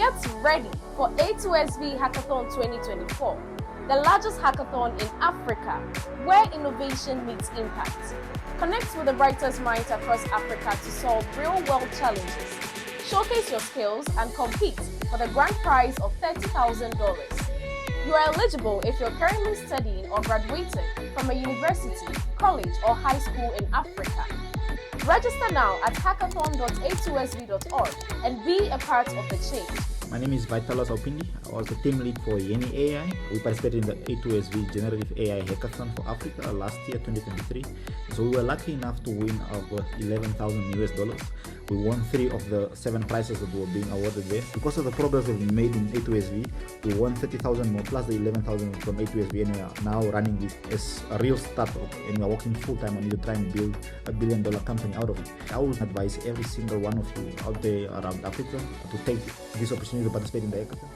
Get ready for A2SV Hackathon 2024, the largest hackathon in Africa, where innovation meets impact. Connect with the brightest minds across Africa to solve real-world challenges. Showcase your skills and compete for the grand prize of $30,000. You are eligible if you're currently studying or graduated from a university, college, or high school in Africa. Register now at hackathon.a2sv.org and be a part of the change. My name is Vitalos Opindi. I was the team lead for YYeni AI. We participated in the A2SV Generative AI Hackathon for Africa last year, 2023. So we were lucky enough to win over $11,000. We won 3 of the 7 prizes that were being awarded there. Because of the progress we've made in A2SV, we won 30,000 more plus the 11,000 from A2SV, and we are now running this as a real startup, and we are working full-time on it to try and build a $1 billion company out of it. I would advise every single one of you out there around Africa to take this opportunity to participate in the hackathon.